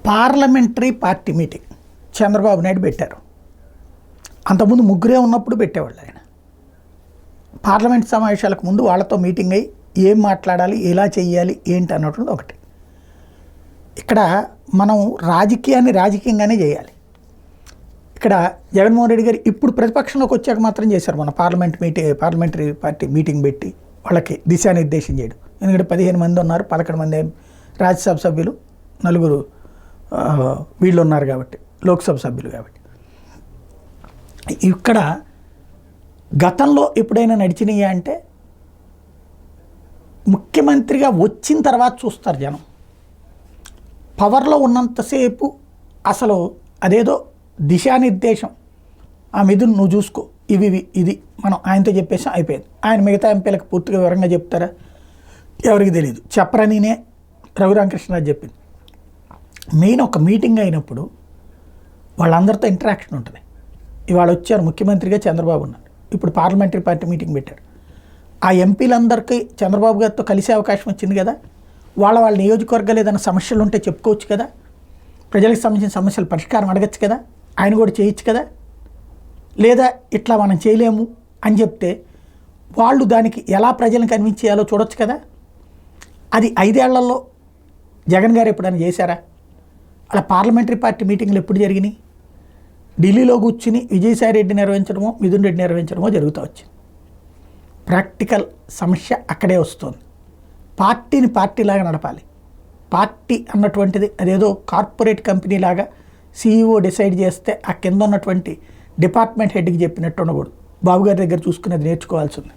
Parliamentary party meeting Chandrababu Naidu పెట్టారు. అంతకుముందు ముగ్గురే ఉన్నప్పుడు పెట్టేవాళ్ళు ఆయన. పార్లమెంట్ సమావేశాలకు ముందు వాళ్ళతో మీటింగ్ అయ్యి ఏం మాట్లాడాలి, ఎలా చెయ్యాలి, ఏంటి అన్నటువంటి ఒకటి. ఇక్కడ మనం రాజకీయాన్ని రాజకీయంగానే చేయాలి. ఇక్కడ జగన్మోహన్ రెడ్డి గారు ఇప్పుడు ప్రతిపక్షంలోకి వచ్చాక మాత్రం చేశారు. మన పార్లమెంటరీ పార్టీ మీటింగ్ పెట్టి వాళ్ళకి దిశానిర్దేశం చేయడం. ఎందుకంటే 15 మంది ఉన్నారు, 11 మంది రాజ్యసభ సభ్యులు, 4 వీళ్ళు ఉన్నారు కాబట్టి, లోక్సభ సభ్యులు కాబట్టి. ఇక్కడ గతంలో ఎప్పుడైనా నడిచినాయి అంటే ముఖ్యమంత్రిగా వచ్చిన తర్వాత చూస్తారు జనం. పవర్లో ఉన్నంతసేపు అసలు అదేదో దిశానిర్దేశం, ఆ మిథున్ నువ్వు చూసుకో, ఇది మనం ఆయనతో చెప్పేసాం, అయిపోయింది. ఆయన మిగతా ఎంపీలకు పూర్తిగా వివరంగా చెప్తారా? ఎవరికి తెలియదు. చెప్పరనినే రఘురామకృష్ణరాజు చెప్పింది. మెయిన్ ఒక మీటింగ్ అయినప్పుడు వాళ్ళందరితో ఇంటరాక్షన్ ఉంటుంది. ఇవాళ వచ్చారు ముఖ్యమంత్రిగా చంద్రబాబు ఉన్నారు, ఇప్పుడు పార్లమెంటరీ పార్టీ మీటింగ్ పెట్టారు. ఆ ఎంపీలందరికీ చంద్రబాబు గారితో కలిసే అవకాశం వచ్చింది కదా. వాళ్ళ నియోజకవర్గాలు ఏదైనా సమస్యలు ఉంటే చెప్పుకోవచ్చు కదా, ప్రజలకు సంబంధించిన సమస్యల పరిష్కారం అడగచ్చు కదా, ఆయన కూడా చేయొచ్చు కదా. లేదా ఇట్లా మనం చేయలేము అని చెప్తే వాళ్ళు దానికి ఎలా ప్రజలను కన్విన్స్ చేయాలో చూడొచ్చు కదా. అది 5 ఏళ్లలో జగన్ గారు ఎప్పుడైనా చేశారా? అలా పార్లమెంటరీ పార్టీ మీటింగ్లు ఎప్పుడు జరిగినాయి? ఢిల్లీలో కూర్చుని విజయసాయి రెడ్డి నిర్వహించడమో, మిథున్ రెడ్డి నిర్వహించడమో జరుగుతూ వచ్చింది. ప్రాక్టికల్ సమస్య అక్కడే వస్తుంది. పార్టీని పార్టీలాగా నడపాలి. పార్టీ అన్నటువంటిది అదేదో కార్పొరేట్ కంపెనీ లాగా CEO డిసైడ్ చేస్తే ఆ కింద ఉన్నటువంటి డిపార్ట్మెంట్ హెడ్కి చెప్పినట్టు ఉండకూడదు. బాబు గారి దగ్గర చూసుకునేది నేర్చుకోవాల్సింది.